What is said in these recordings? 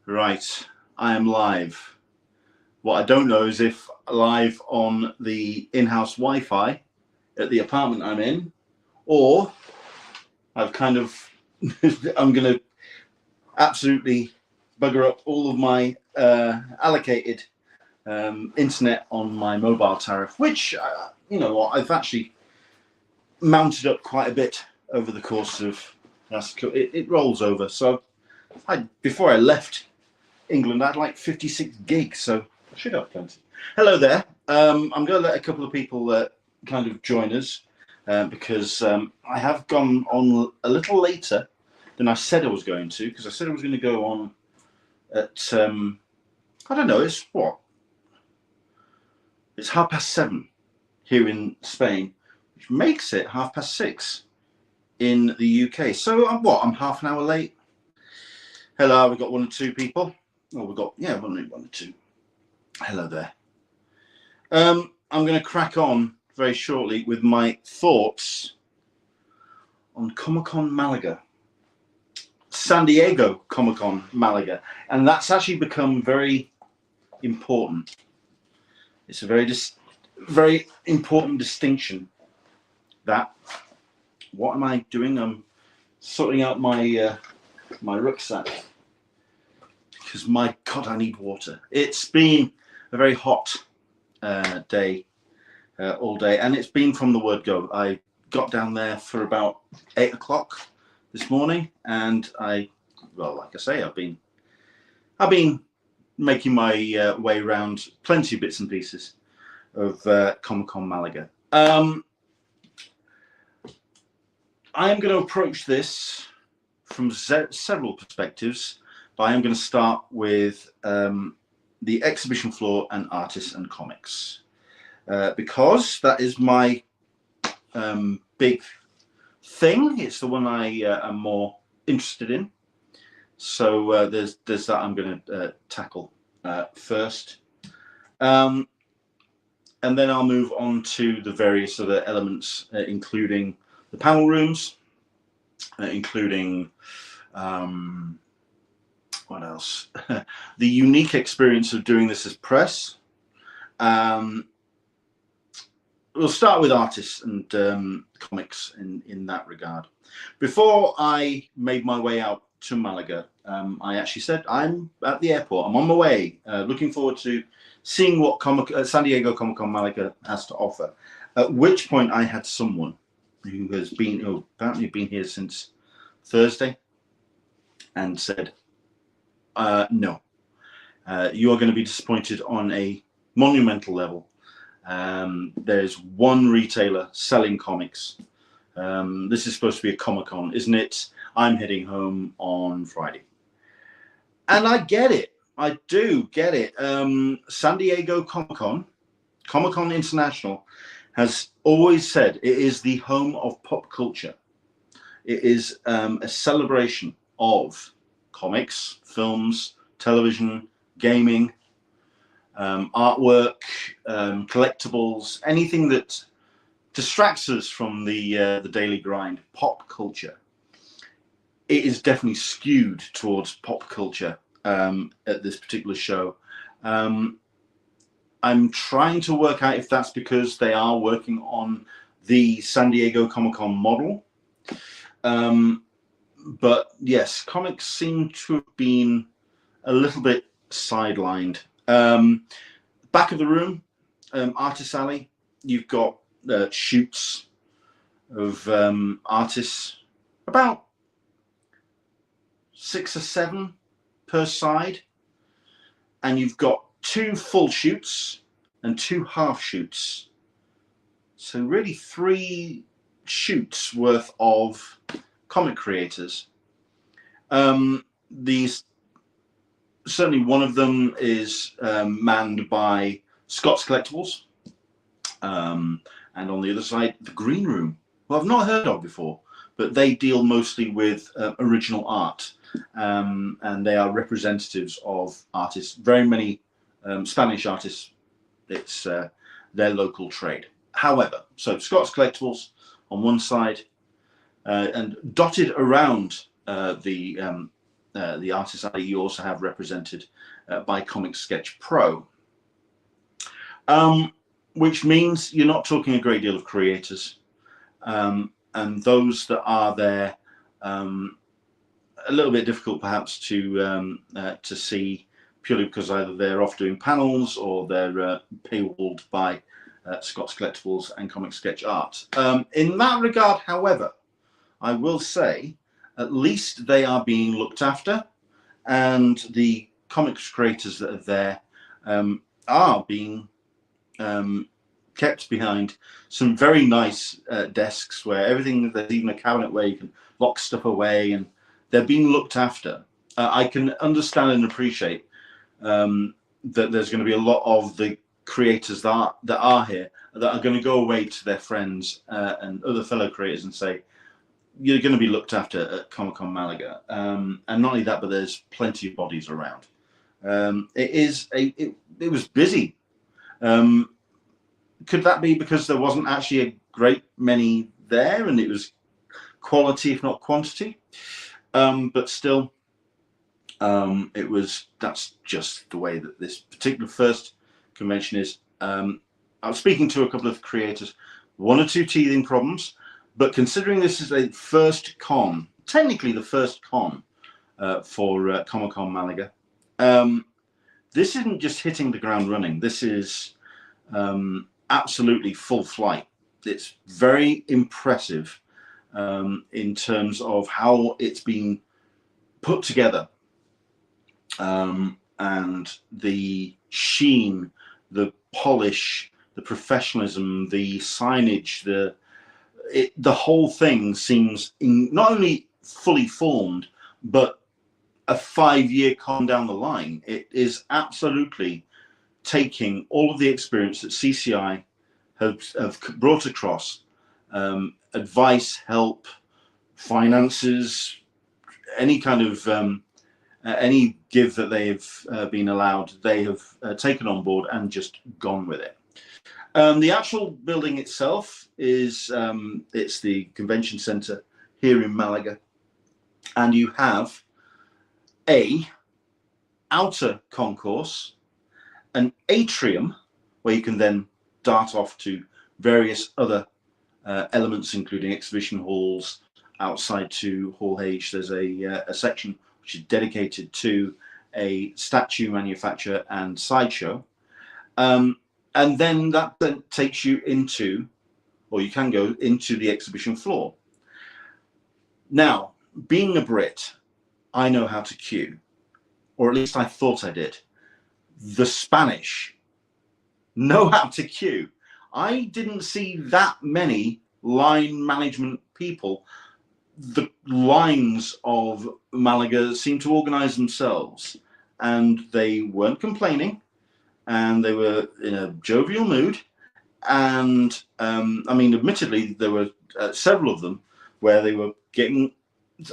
Right, I am live. What I don't know is if live on the in-house Wi-Fi at the apartment I'm in, or I've kind of, I'm going to absolutely bugger up all of my allocated internet on my mobile tariff, which, you know what, I've actually mounted up quite a bit over the course of, it rolls over. So before I left England, I had like 56 gigs, so I should have plenty. Hello there. I'm going to let a couple of people kind of join us because I have gone on a little later than I said I was going to, because I said I was going to go on at, I don't know, it's what? It's 7:30 here in Spain, which makes it 6:30 in the UK. So I'm half an hour late. Hello, we've got one or two people. Oh, we've got, yeah, one or two. Hello there. I'm going to crack on very shortly with my thoughts on Comic-Con Malaga. San Diego Comic-Con Malaga. And that's actually become very important. It's a very important distinction. That, what am I doing? I'm sorting out my my rucksack. Because my God, I need water. It's been a very hot day all day, and it's been from the word go. I got down there for about 8 o'clock this morning, and like I say, I've been making my way around plenty of bits and pieces of Comic-Con Malaga. I am going to approach this from several perspectives, but I am going to start with the exhibition floor and artists and comics, because that is my big thing. It's the one I am more interested in. So there's that I'm going to tackle first. And then I'll move on to the various other elements, including the panel rooms, including what else? The unique experience of doing this as press. We'll start with artists and comics in that regard. Before I made my way out to Malaga, I actually said I'm at the airport. I'm on my way, looking forward to seeing what San Diego Comic-Con Malaga has to offer. At which point I had someone who has apparently been here since Thursday and said, no, you are going to be disappointed on a monumental level. There's one retailer selling comics. This is supposed to be a Comic-Con, isn't it? I'm heading home on Friday. And I get it. I do get it. San Diego Comic-Con, Comic-Con International, has always said it is the home of pop culture. It is a celebration of comics, films, television, gaming, artwork, collectibles, anything that distracts us from the daily grind. Pop culture. It is definitely skewed towards pop culture at this particular show. I'm trying to work out if that's because they are working on the San Diego Comic-Con model. But yes, comics seem to have been a little bit sidelined. Back of the room, Artist Alley, you've got shoots of artists, about 6 or 7 per side, and you've got 2 full shoots and 2 half shoots. So really 3 shoots worth of comic creators. Certainly one of them is manned by Scott's Collectibles, and on the other side, the Green Room, who I've not heard of before, but they deal mostly with original art, and they are representatives of artists, very many Spanish artists. It's their local trade. However, so Scott's Collectibles on one side, and dotted around the the artist you also have represented by Comic Sketch Pro, which means you're not talking a great deal of creators, and those that are there, a little bit difficult perhaps to see, purely because either they're off doing panels or they're paywalled by Scott's Collectibles and Comic Sketch Art. In that regard, however, I will say at least they are being looked after, and the comics creators that are there are being kept behind some very nice desks where everything, there's even a cabinet where you can lock stuff away, and they're being looked after. I can understand and appreciate that there's going to be a lot of the creators that are here that are going to go away to their friends and other fellow creators and say, you're going to be looked after at Comic-Con Malaga. And not only that, but there's plenty of bodies around. It was busy. Could that be because there wasn't actually a great many there and it was quality if not quantity? But still, that's just the way that this particular first convention is. I was speaking to a couple of creators, one or two teething problems, but considering this is a first con, technically the first con for Comic-Con Malaga, this isn't just hitting the ground running. This is absolutely full flight. It's very impressive in terms of how it's been put together, and the sheen, the polish, the professionalism, the signage, the whole thing seems not only fully formed, but a 5-year con down the line. It is absolutely taking all of the experience that CCI have brought across, advice, help, finances, any kind of any give that they've been allowed, they have taken on board and just gone with it. The actual building itself is it's the convention center here in Malaga, and you have a outer concourse, an atrium where you can then dart off to various other elements, including exhibition halls. Outside to Hall H, there's a section which is dedicated to a statue manufacture and sideshow. And then that then takes you into, or you can go into the exhibition floor. Now, being a Brit, I know how to queue, or at least I thought I did. The Spanish know how to queue. I didn't see that many line management people. The lines of Malaga seemed to organize themselves, and they weren't complaining, and they were in a jovial mood. And I mean, admittedly, there were several of them where they were getting,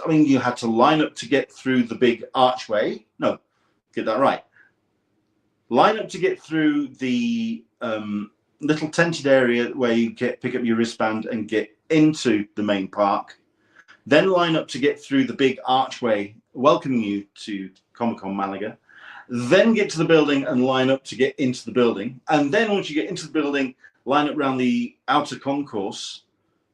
I mean, you had to line up to get through the big archway. No, get that right. Line up to get through the little tented area where you pick up your wristband and get into the main park. Then line up to get through the big archway welcoming you to Comic-Con Malaga. Then get to the building and line up to get into the building. And then once you get into the building, line up around the outer concourse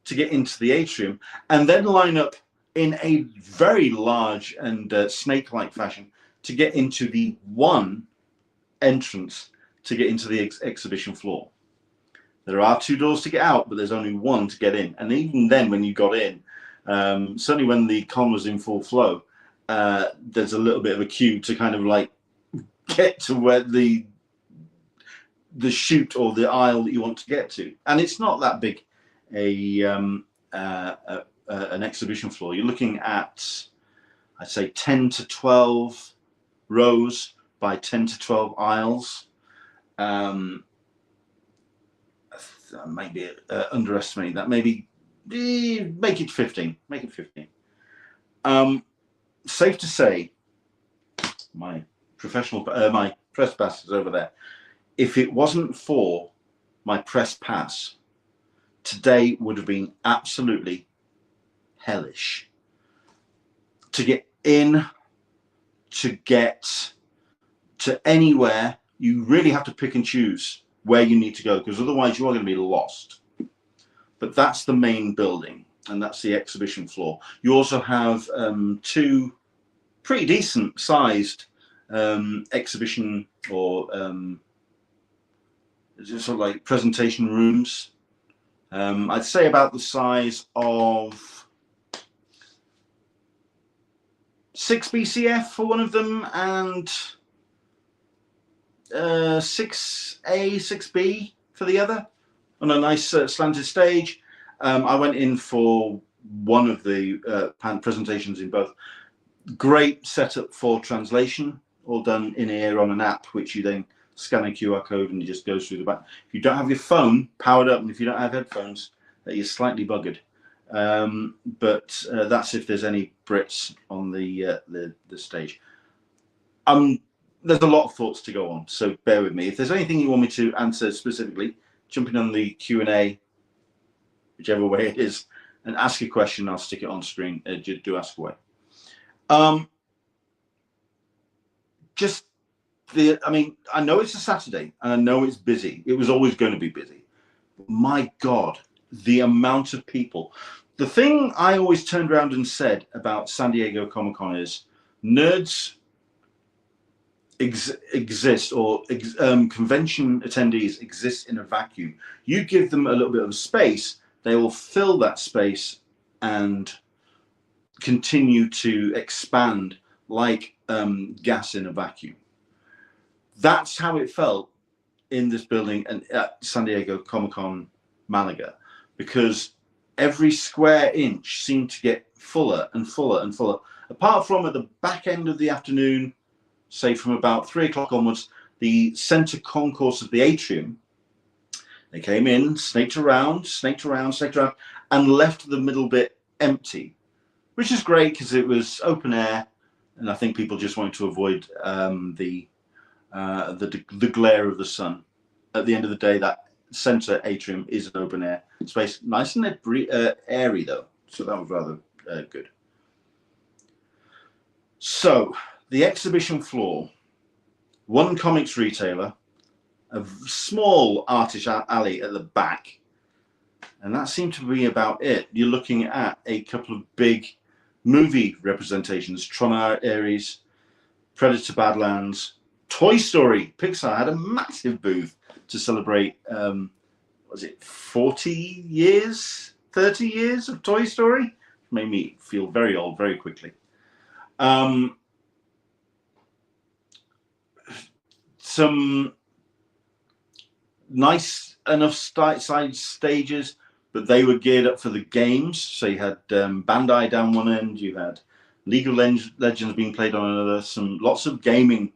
to get into the atrium. And then line up in a very large and snake-like fashion to get into the one entrance to get into the exhibition floor. There are 2 doors to get out, but there's only one to get in. And even then, when you got in, certainly when the con was in full flow, there's a little bit of a queue to kind of like get to where the chute or the aisle that you want to get to. And it's not that big an exhibition floor. You're looking at, I'd say, 10 to 12 rows by 10 to 12 aisles. Maybe underestimating that. Maybe make it 15. Make it 15. Safe to say, my my press pass is over there. If it wasn't for my press pass, today would have been absolutely hellish. To get in, to get to anywhere, you really have to pick and choose where you need to go, because otherwise you are going to be lost. But that's the main building, and that's the exhibition floor. You also have two pretty decent sized exhibition or sort of like presentation rooms. I'd say about the size of 6 BCF for one of them, and 6A, 6B for the other, on a nice slanted stage. I went in for one of the presentations in both. Great setup for translation, all done in ear on an app, which you then scan a QR code and it just goes through the back. If you don't have your phone powered up, and if you don't have headphones, you're slightly buggered. But that's if there's any Brits on the stage. There's a lot of thoughts to go on, so bear with me. If there's anything you want me to answer specifically, jump in on the Q&A, whichever way it is, and ask a question. I'll stick it on screen. Do ask away. I mean, I know it's a Saturday and I know it's busy. It was always going to be busy. My God, the amount of people. The thing I always turned around and said about San Diego Comic-Con is nerds exist, or convention attendees exist in a vacuum. You give them a little bit of space, they will fill that space and continue to expand like gas in a vacuum. That's how it felt in this building and at San Diego Comic-Con Malaga, because every square inch seemed to get fuller and fuller and fuller. Apart from at the back end of the afternoon, say from about 3 o'clock onwards, the center concourse of the atrium, they came in, snaked around, and left the middle bit empty, which is great because it was open air, and I think people just wanted to avoid the glare of the sun. At the end of the day, that center atrium is an open air space, nice and airy though, so that was rather good. So the exhibition floor, one comics retailer, a small artist alley at the back, and that seemed to be about it. You're looking at a couple of big movie representations: Tron Ares, Predator Badlands, Toy Story. Pixar had a massive booth to celebrate, was it 40 years, 30 years of Toy Story? Made me feel very old very quickly. Some nice enough side stages, but they were geared up for the games. So you had Bandai down one end, you had League of Legends being played on another, lots of gaming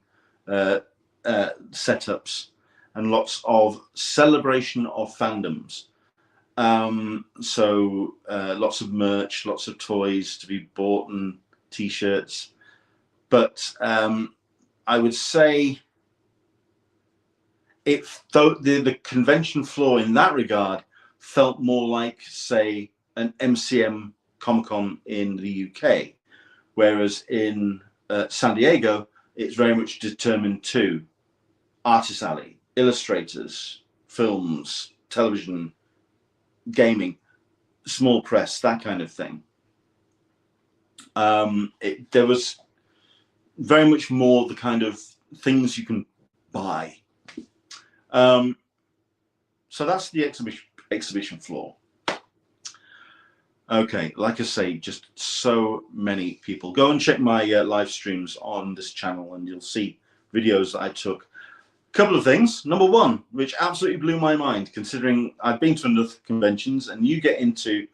setups, and lots of celebration of fandoms. So lots of merch, lots of toys to be bought, and t-shirts. But I would say the convention floor in that regard felt more like, say, an MCM Comic-Con in the UK, whereas in San Diego, it's very much determined to artist alley, illustrators, films, television, gaming, small press, that kind of thing. There was very much more the kind of things you can buy. So that's the exhibition floor. Okay, like I say, just so many people. Go and check my live streams on this channel and you'll see videos that I took. A couple of things. Number one, which absolutely blew my mind, considering I've been to enough conventions, and you get into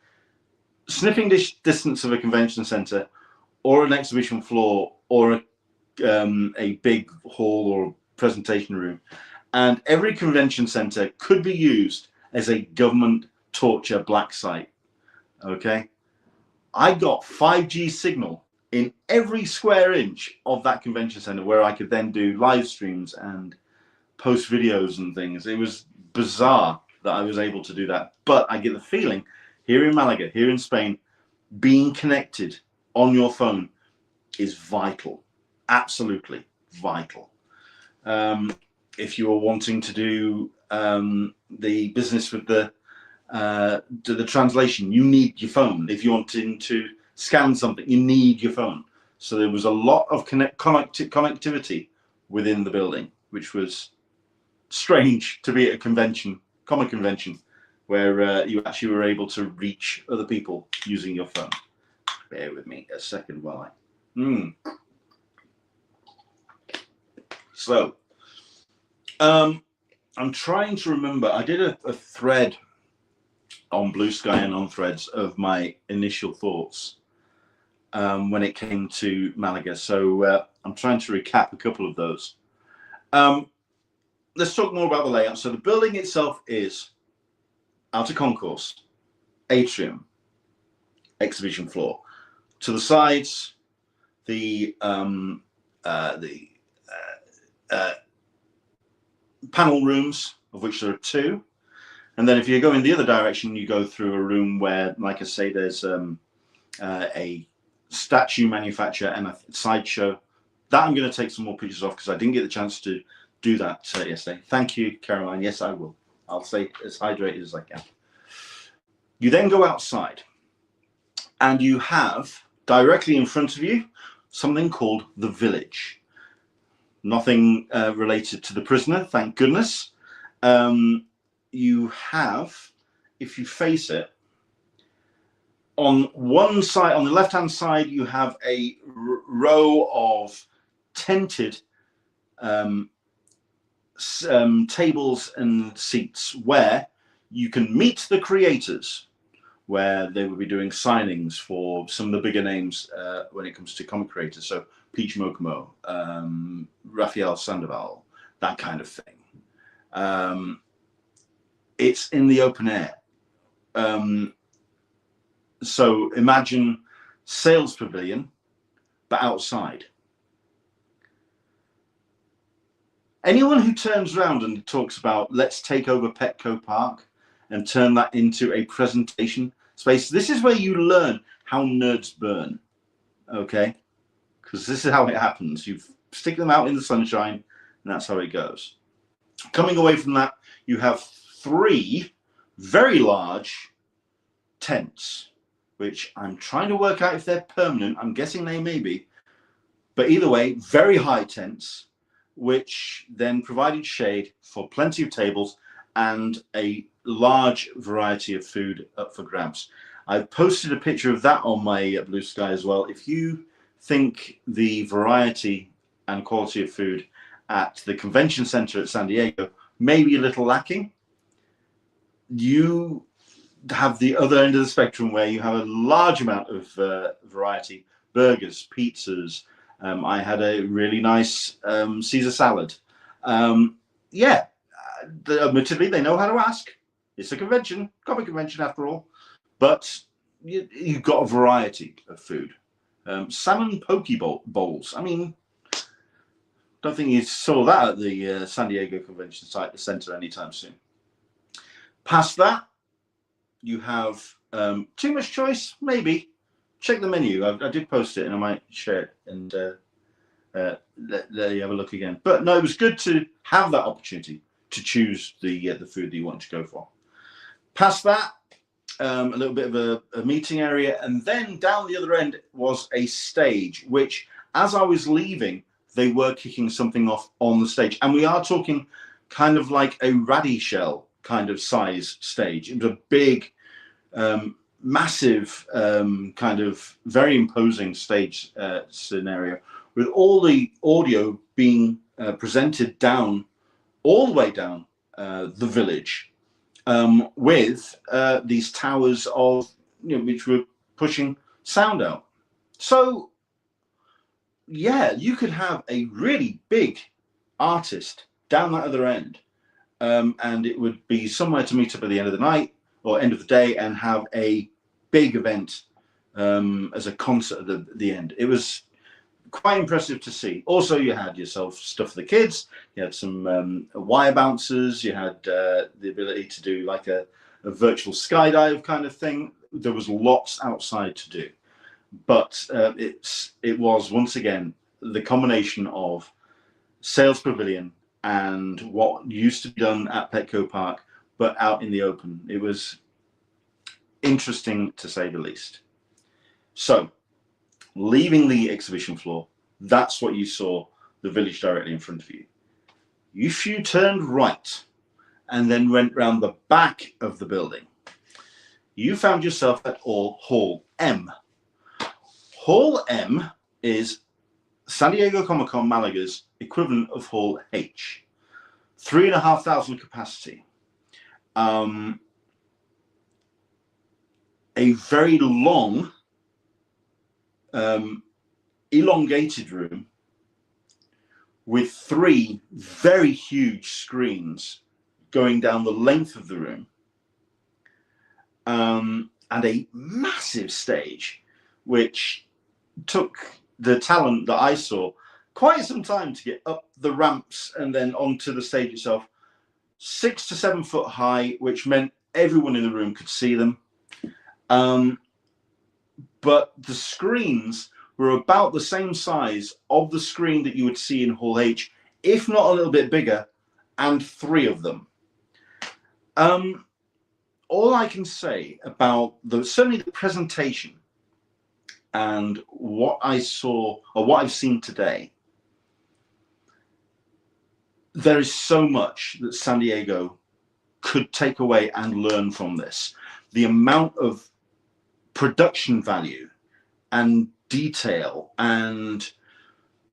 sniffing distance of a convention center or an exhibition floor or a big hall or presentation room, and every convention center could be used as a government torture black site. Okay, I got 5G signal in every square inch of that convention center, where I could then do live streams and post videos and things. It was bizarre that I was able to do that. But I get the feeling here in Malaga, here in Spain, being connected on your phone is vital. absolutely vital. If you are wanting to do the business with the translation, you need your phone. If you're wanting to scan something, you need your phone. So there was a lot of connectivity within the building, which was strange to be at a convention, comic convention, where you actually were able to reach other people using your phone. Bear with me a second while I. So, I'm trying to remember. I did a thread on Blue Sky and on Threads of my initial thoughts when it came to Malaga. So I'm trying to recap a couple of those. Let's talk more about the layout. So the building itself is outer concourse, atrium, exhibition floor. To the sides, the panel rooms, of which there are 2. And then if you go in the other direction, you go through a room where, like I say, there's a statue manufacturer and a sideshow. That I'm going to take some more pictures of because I didn't get the chance to do that yesterday. Thank you, Caroline. Yes, I will. I'll stay as hydrated as I can. You then go outside and you have directly in front of you something called the village. Nothing related to the prisoner, thank goodness. You have, if you face it, on one side, on the left-hand side, you have a row of tented tables and seats where you can meet the creators, where they will be doing signings for some of the bigger names when it comes to comic creators. So Peach Mokomo, Rafael Sandoval, that kind of thing. It's in the open air. So imagine sales pavilion, but outside. Anyone who turns around and talks about let's take over Petco Park and turn that into a presentation space, this is where you learn how nerds burn, okay? Because this is how it happens. You stick them out in the sunshine, and that's how it goes. Coming away from that, you have 3 very large tents, which I'm trying to work out if they're permanent. I'm guessing they may be. But either way, very high tents, which then provided shade for plenty of tables and a large variety of food up for grabs. I've posted a picture of that on my Blue Sky as well. If you think the variety and quality of food at the convention center at San Diego may be a little lacking, you have the other end of the spectrum where you have a large amount of variety, burgers, pizzas. I had a really nice Caesar salad. Yeah, admittedly, they know how to ask. It's a convention, comic convention after all, but you've got a variety of food. Salmon poke bowls. I mean, don't think you saw that at the San Diego Convention Center anytime soon. Past that, you have too much choice, maybe. Check the menu. I did post it, and I might share it and let you have a look again. But no, it was good to have that opportunity to choose the food that you want to go for. Past that, a little bit of a meeting area, and then down the other end was a stage, which, as I was leaving, they were kicking something off on the stage. And we are talking kind of like a raddy shell kind of size stage. It was a big, massive, kind of very imposing stage scenario, with all the audio being presented down, all the way down the village, with these towers of, which were pushing sound out. So, yeah, you could have a really big artist down that other end, and it would be somewhere to meet up at the end of the night or end of the day and have a big event as a concert at the end. It was quite impressive to see. Also, you had yourself stuff for the kids. You had some wire bouncers. You had the ability to do like a virtual skydive kind of thing. There was lots outside to do. But it was, once again, the combination of sales pavilion and what used to be done at Petco Park, but out in the open. It was interesting to say the least. So, leaving the exhibition floor, that's what you saw, the village directly in front of you. If you turned right and then went round the back of the building, you found yourself at Hall M. Hall M is San Diego Comic-Con Malaga's equivalent of Hall H. 3,500 capacity. A very long, elongated room with 3 very huge screens going down the length of the room, and a massive stage, which took the talent that I saw quite some time to get up the ramps and then onto the stage itself. 6 to 7 foot high, which meant everyone in the room could see them. But the screens were about the same size of the screen that you would see in Hall H, if not a little bit bigger, and 3 of them. All I can say about certainly the presentation and what I saw, or what I've seen today, there is so much that San Diego could take away and learn from this. The amount of production value and detail and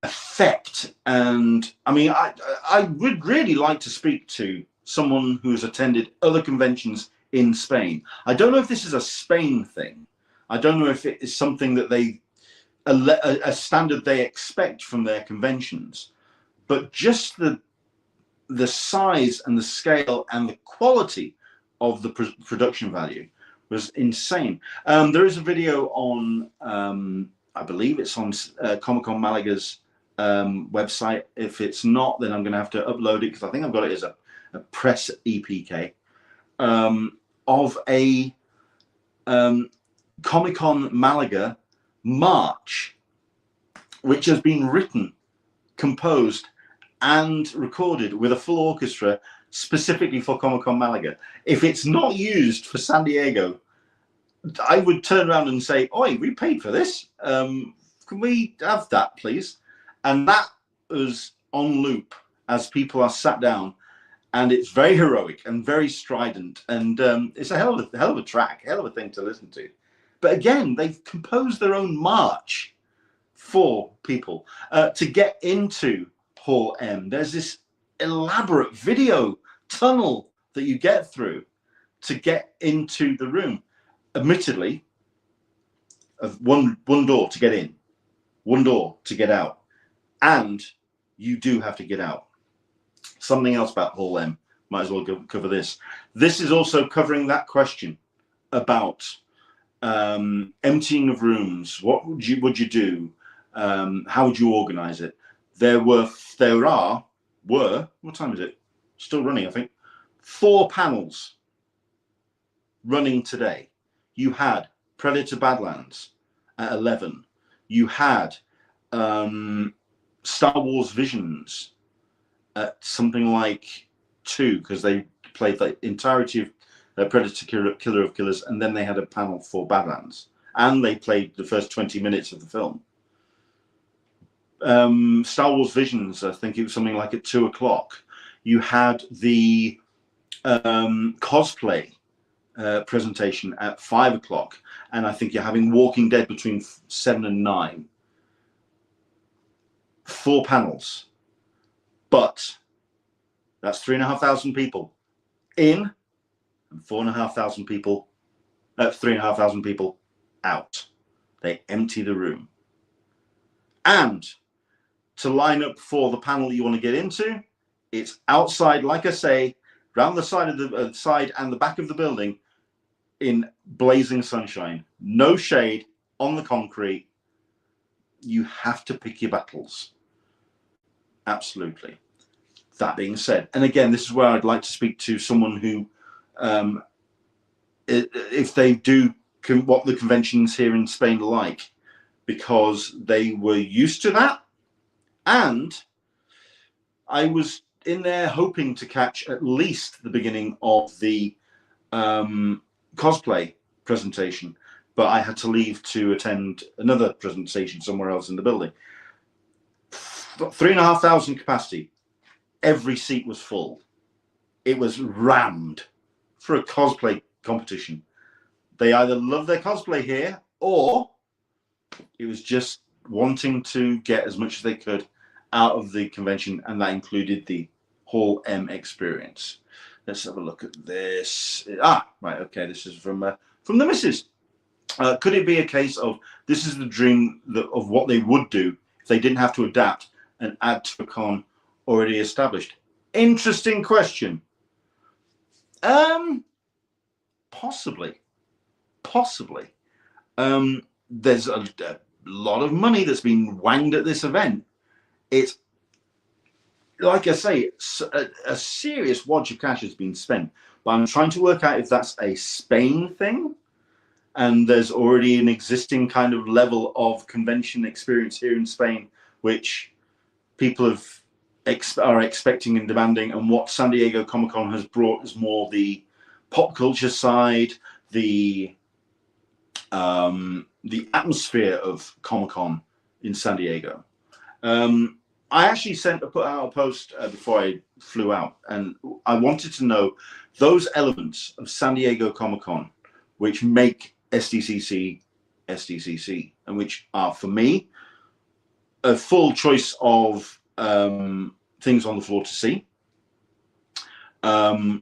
effect, and I mean, I would really like to speak to someone who has attended other conventions in Spain. I don't know if this is a Spain thing. I don't know if it is something that a standard they expect from their conventions, but just the size and the scale and the quality of the production value was insane. There is a video on, I believe it's on Comic-Con Malaga's website. If it's not, then I'm going to have to upload it, because I think I've got it as a press EPK of a Comic-Con Malaga march, which has been written, composed, and recorded with a full orchestra specifically for Comic-Con Malaga. If it's not used for San Diego, I would turn around and say, "Oi, we paid for this. Can we have that, please?" And that was on loop as people are sat down, and it's very heroic and very strident, and it's a hell of a track, hell of a thing to listen to. But again, they've composed their own march for people to get into Hall M. There's this elaborate video tunnel that you get through to get into the room. Admittedly, of one door to get in, one door to get out, and you do have to get out. Something else about Hall M, might as well cover this. This is also covering that question about emptying of rooms. What would you do? How would you organize it? There were, what time is it? Still running, I think. 4 panels running today. You had Predator Badlands at 11. You had Star Wars Visions at something like 2, because they played the entirety of Predator Killer of Killers, and then they had a panel for Badlands. And they played the first 20 minutes of the film. Star Wars Visions, I think it was something like at 2 o'clock. You had the cosplay presentation at 5 o'clock, and I think you're having Walking Dead between 7 and 9. 4 panels, but that's 3,500 people in, and 4,500 people, 3,500 people out. They empty the room. And to line up for the panel you want to get into, it's outside, like I say, round the side of the side and the back of the building, in blazing sunshine, no shade, on the concrete. You have to pick your battles. Absolutely. That being said, and again, this is where I'd like to speak to someone who, if they do what the conventions here in Spain are like, because they were used to that, And I was in there hoping to catch at least the beginning of the cosplay presentation, but I had to leave to attend another presentation somewhere else in the building. 3,500 capacity. Every seat was full. It was rammed for a cosplay competition. They either love their cosplay here, or it was just wanting to get as much as they could out of the convention, and that included the Hall M experience. Let's have a look at this. Right, okay, this is from the missus. Could it be a case of this is the dream of what they would do if they didn't have to adapt and add to a con already established? Interesting question. Possibly. There's a lot of money that's been wanged at this event. It's, like I say, a serious wad of cash has been spent. But I'm trying to work out if that's a Spain thing, and there's already an existing kind of level of convention experience here in Spain, which people are expecting and demanding, and what San Diego Comic-Con has brought is more the pop culture side, the atmosphere of Comic-Con in San Diego. I actually put out a post before I flew out, and I wanted to know those elements of San Diego Comic-Con which make SDCC, and which are, for me, a full choice of things on the floor to see, a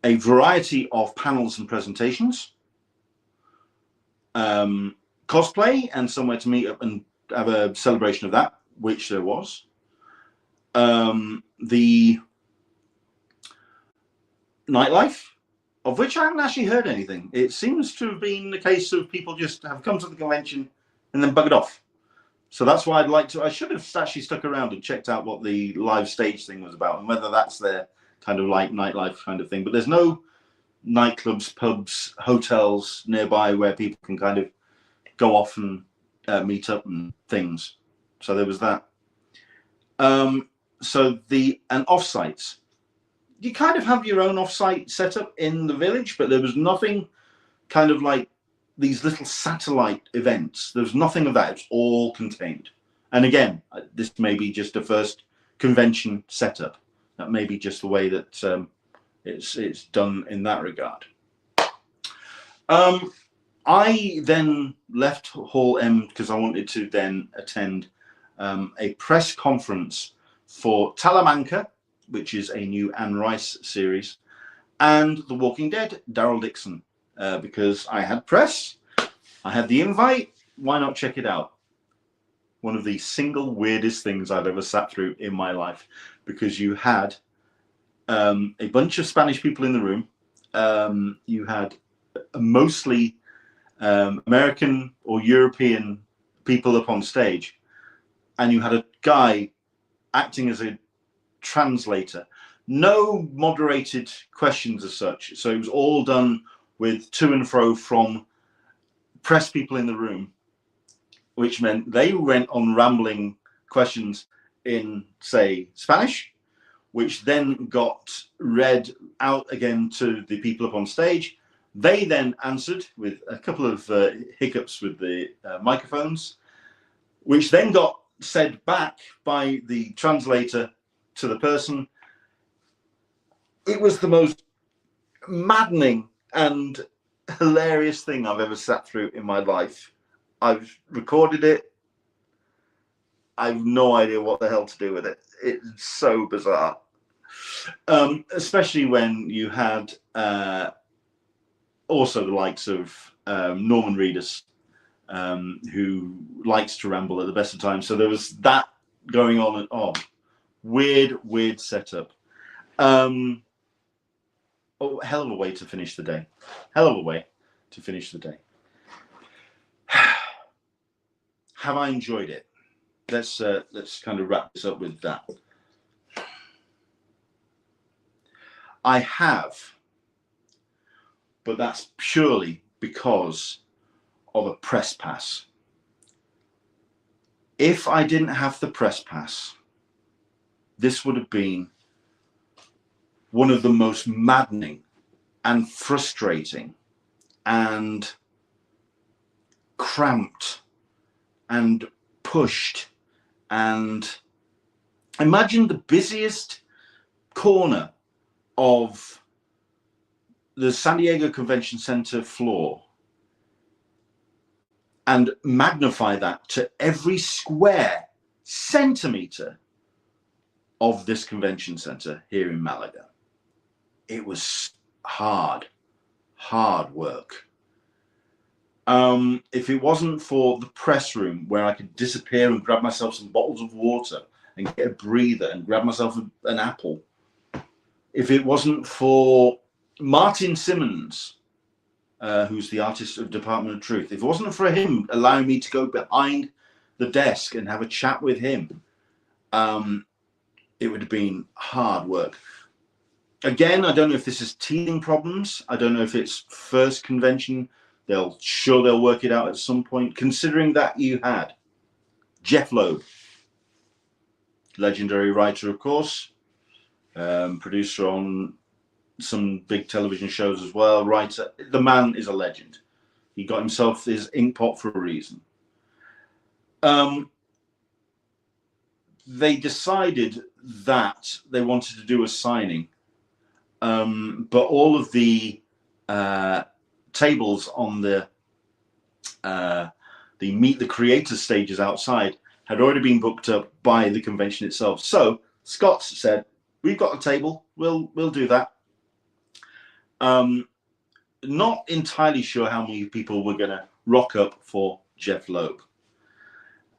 variety of panels and presentations, cosplay, and somewhere to meet up and have a celebration of that, which there was. The nightlife, of which I haven't actually heard anything. It seems to have been the case of people just have come to the convention and then buggered off. So that's why I should have actually stuck around and checked out what the live stage thing was about and whether that's their kind of like nightlife kind of thing. But there's no nightclubs, pubs, hotels nearby where people can kind of go off and meet up and things. So there was that. And offsites. You kind of have your own offsite setup in the village, but there was nothing kind of like these little satellite events. There's nothing of that. It's all contained. And again, this may be just a first convention setup. That may be just the way that it's done in that regard. I then left Hall M because I wanted to then attend a press conference for Talamanca, which is a new Anne Rice series, and The Walking Dead, Daryl Dixon, because I had press, I had the invite, why not check it out? One of the single weirdest things I've ever sat through in my life, because you had a bunch of Spanish people in the room, you had mostly American or European people up on stage, and you had a guy acting as a translator. No moderated questions as such, so it was all done with to and fro from press people in the room, which meant they went on rambling questions in, say, Spanish, which then got read out again to the people up on stage. They then answered with a couple of hiccups with the microphones, which then got said back by the translator to the person. It was the most maddening and hilarious thing I've ever sat through in my life. I've recorded it. I've no idea what the hell to do with it. It's so bizarre. Especially when you had also the likes of Norman Reedus, who likes to ramble at the best of times. So there was that going on. Weird setup. Hell of a way to finish the day. Hell of a way to finish the day. Have I enjoyed it? Let's kind of wrap this up with that. I have, but that's purely because of a press pass. If I didn't have the press pass, this would have been one of the most maddening and frustrating and cramped and pushed, and imagine the busiest corner of the San Diego Convention Center floor and magnify that to every square centimeter of this convention center here in Malaga. It was hard work. If it wasn't for the press room where I could disappear and grab myself some bottles of water and get a breather and grab myself an apple, if it wasn't for Martin Simmons, who's the artist of Department of Truth, if it wasn't for him allowing me to go behind the desk and have a chat with him, it would have been hard work. Again, I don't know if this is teething problems. I don't know if it's first convention. They'll work it out at some point, considering that you had Jeff Loeb, legendary writer, of course, producer on some big television shows as well, writer. The man is a legend. He got himself his inkpot for a reason. They decided that they wanted to do a signing, but all of the tables on the Meet the Creators stages outside had already been booked up by the convention itself. So Scott said, "We've got a table. We'll do that." Not entirely sure how many people were going to rock up for Jeff Loeb.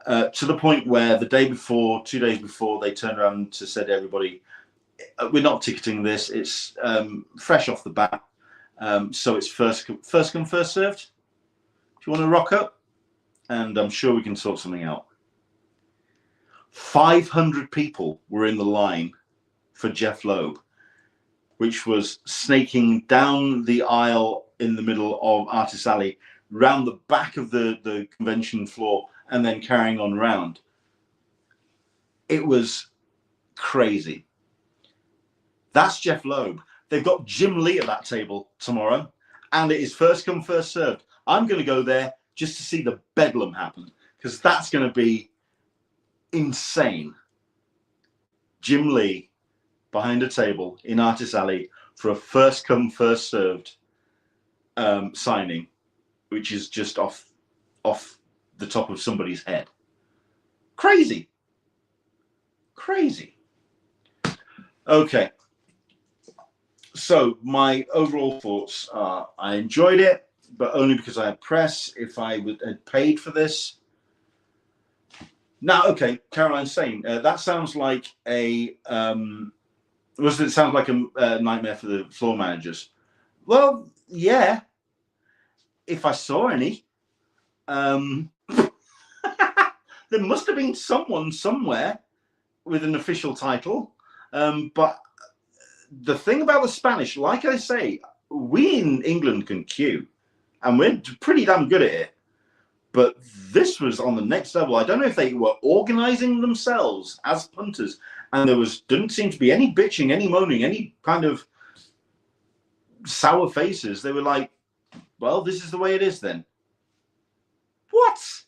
To the point where the day before, 2 days before, they turned around to said to everybody, "We're not ticketing this. It's fresh off the bat. So it's first come, first served. Do you want to rock up? And I'm sure we can sort something out." 500 people were in the line for Jeff Loeb, which was snaking down the aisle in the middle of Artist Alley, round the back of the convention floor, and then carrying on round. It was crazy. That's Jeff Loeb. They've got Jim Lee at that table tomorrow, and it is first come, first served. I'm going to go there just to see the bedlam happen, because that's going to be insane. Jim Lee behind a table in Artist Alley for a first come, first served signing, which is just off the top of somebody's head. Crazy. Okay. So my overall thoughts are, I enjoyed it, but only because I had press. If I had paid for this. Now, okay, Caroline's saying that sounds like a it sounds like a nightmare for the floor managers. Well, yeah, if I saw any. There must have been someone somewhere with an official title, but the thing about the Spanish, like I say, we in England can queue, and we're pretty damn good at it. But this was on the next level. I don't know if they were organizing themselves as punters, and there didn't seem to be any bitching, any moaning, any kind of sour faces. They were like, "Well, this is the way it is then." What?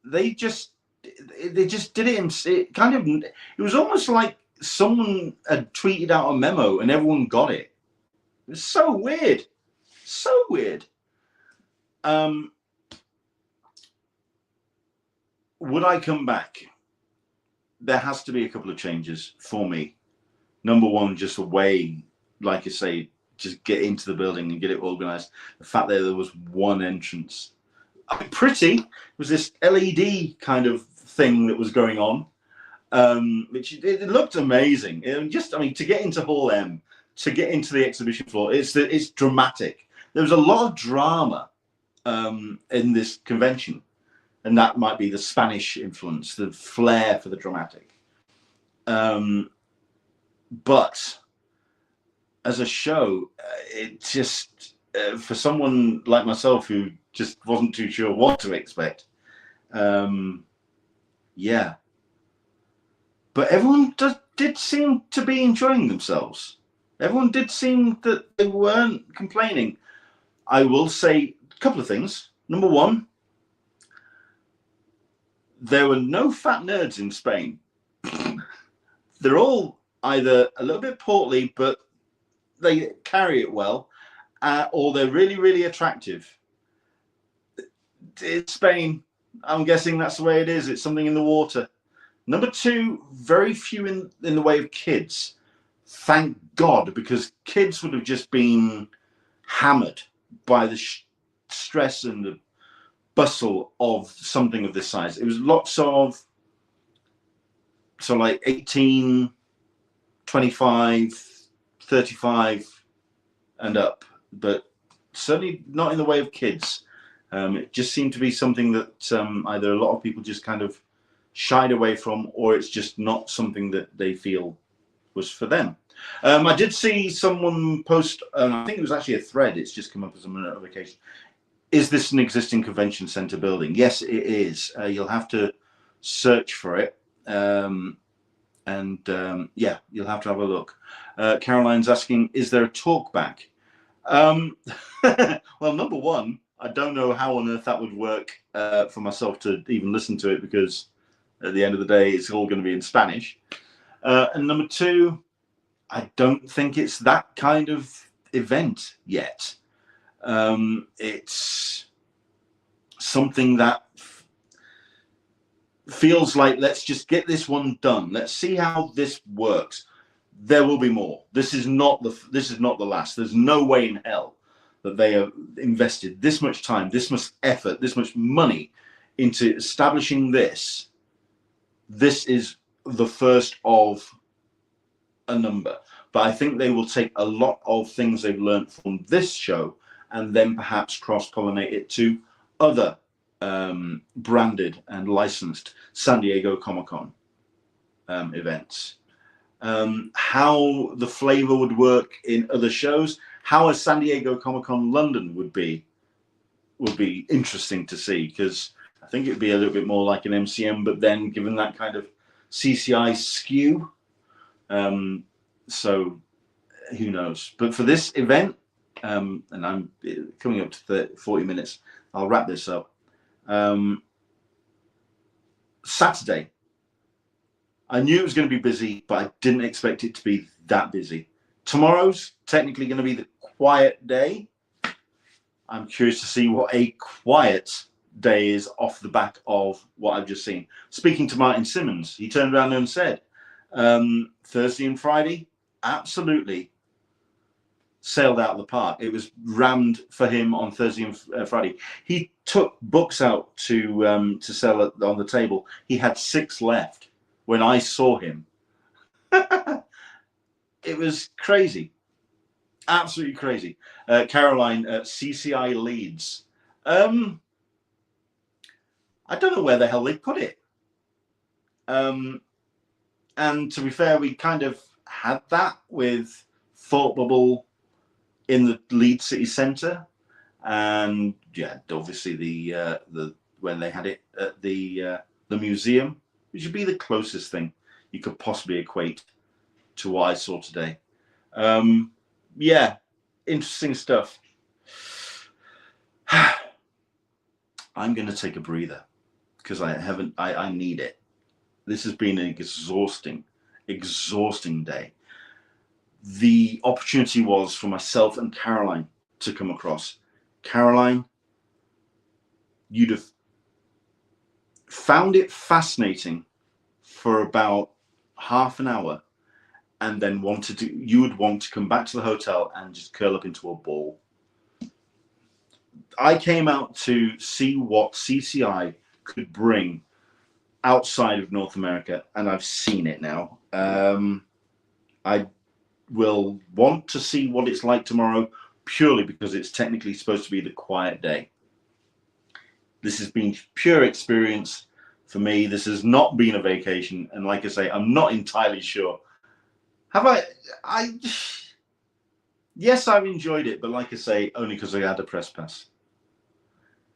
They just did it. It was almost like someone had tweeted out a memo and everyone got it. It was so weird. Would I come back? There has to be a couple of changes for me. Number one, just a way, like I say, just get into the building and get it organized. The fact that there was one entrance. Pretty. It was this LED kind of thing that was going on, which it looked amazing. To get into Hall M, to get into the exhibition floor, it's dramatic. There was a lot of drama in this convention, and that might be the Spanish influence, the flair for the dramatic. But as a show, it just for someone like myself who just wasn't too sure what to expect, Yeah. But everyone did seem to be enjoying themselves. Everyone did seem that they weren't complaining. I will say a couple of things. Number one, there were no fat nerds in Spain. They're all either a little bit portly, but they carry it well, or they're really, really attractive. It's Spain. I'm guessing that's the way it is. It's something in the water. Number two, very few in the way of kids. Thank God, because kids would have just been hammered by the stress and the bustle of something of this size. It was lots of, so like 18, 25, 35 and up, but certainly not in the way of kids. It just seemed to be something that either a lot of people just kind of shied away from, or it's just not something that they feel was for them. I did see someone post, I think it was actually a thread, it's just come up as a notification. Is this an existing convention center building? Yes, it is. You'll have to search for it. Yeah, you'll have to have a look. Caroline's asking, is there a talk back? Well, number one, I don't know how on earth that would work for myself to even listen to it, because at the end of the day, it's all going to be in Spanish. And number two, I don't think it's that kind of event yet. It's something that feels like, let's just get this one done. Let's see how this works. There will be more. This is not the last. There's no way in hell that they have invested this much time, this much effort, this much money into establishing this. This is the first of a number. But I think they will take a lot of things they've learned from this show and then perhaps cross-pollinate it to other branded and licensed San Diego Comic-Con events. How the flavor would work in other shows, how a San Diego Comic-Con London would be interesting to see, because I think it'd be a little bit more like an MCM, but then given that kind of CCI skew. So who knows? But for this event, and I'm coming up to 40 minutes, I'll wrap this up. Saturday, I knew it was going to be busy, but I didn't expect it to be that busy. Tomorrow's technically going to be the quiet day. I'm curious to see what a quiet day is off the back of what I've just seen. Speaking to Martin Simmons, he turned around and said, Thursday and Friday, absolutely sailed out of the park. It was rammed for him on Thursday and Friday. He took books out to sell on the table. He had 6 left when I saw him. It was crazy. Absolutely crazy. Caroline, CCI Leeds. I don't know where the hell they put it. And to be fair, we kind of had that with Thought Bubble in the Leeds City Centre, and yeah, obviously the when they had it at the museum, which would be the closest thing you could possibly equate to what I saw today. Yeah, interesting stuff. I'm going to take a breather because I need it. This has been an exhausting day. The opportunity was for myself and Caroline to come across. Caroline, you'd have found it fascinating for about half an hour, and then you would want to come back to the hotel and just curl up into a ball. I came out to see what CCI could bring outside of North America, and I've seen it now. I will want to see what it's like tomorrow, purely because it's technically supposed to be the quiet day. This has been pure experience for me. This has not been a vacation, and like I say, I'm not entirely sure. Yes, I've enjoyed it, but like I say, only because I had a press pass.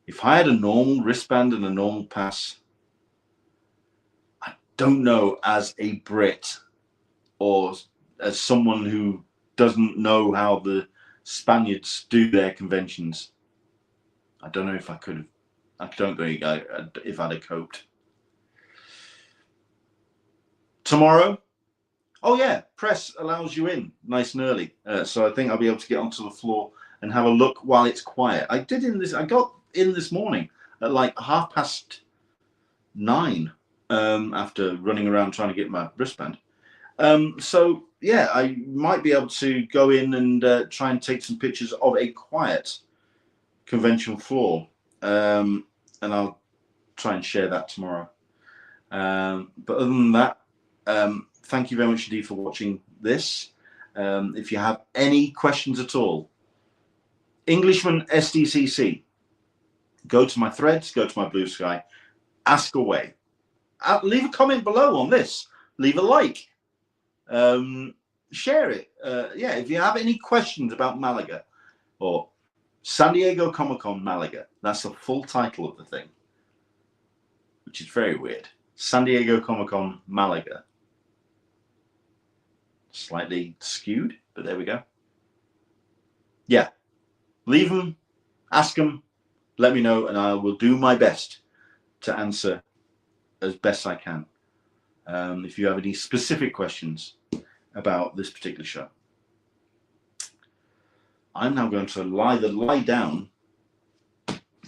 If I had a normal wristband and a normal pass, I don't know, as a Brit or as someone who doesn't know how the Spaniards do their conventions, I don't know if I could have. I don't think if I'd have coped. Tomorrow, oh yeah, press allows you in nice and early, so I think I'll be able to get onto the floor and have a look while it's quiet. I got in this morning at like 9:30 after running around trying to get my wristband. So yeah, I might be able to go in and try and take some pictures of a quiet convention floor, and I'll try and share that tomorrow. But other than that, thank you very much indeed for watching this. If you have any questions at all, Englishman SDCC, go to my threads, go to my Blue Sky, ask away. Leave a comment below on this. Leave a like. Share it. Yeah, if you have any questions about Malaga or San Diego Comic-Con Malaga, that's the full title of the thing, which is very weird. San Diego Comic-Con Malaga. Slightly skewed, but there we go. Yeah, leave them, ask them, let me know, and I will do my best to answer as best I can. If you have any specific questions about this particular show. I'm now going to either lie down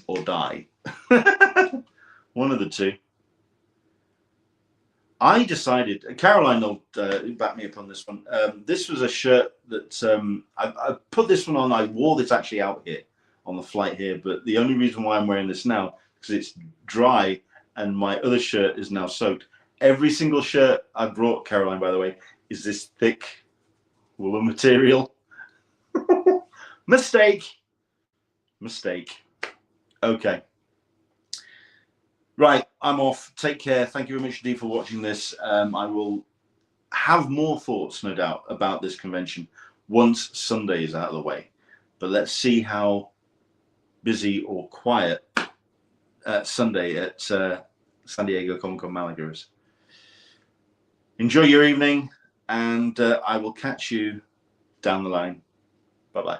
or die. One of the two. I decided, Caroline will back me up on this one. This was a shirt that I put this one on. I wore this actually out here on the flight here, but the only reason why I'm wearing this now is because it's dry and my other shirt is now soaked. Every single shirt I brought, Caroline, by the way, is this thick woolen material. Mistake. Okay. Right, I'm off. Take care. Thank you very much indeed for watching this. I will have more thoughts, no doubt, about this convention once Sunday is out of the way. But let's see how busy or quiet Sunday at San Diego Comic-Con Malaga is. Enjoy your evening, and I will catch you down the line. Bye-bye.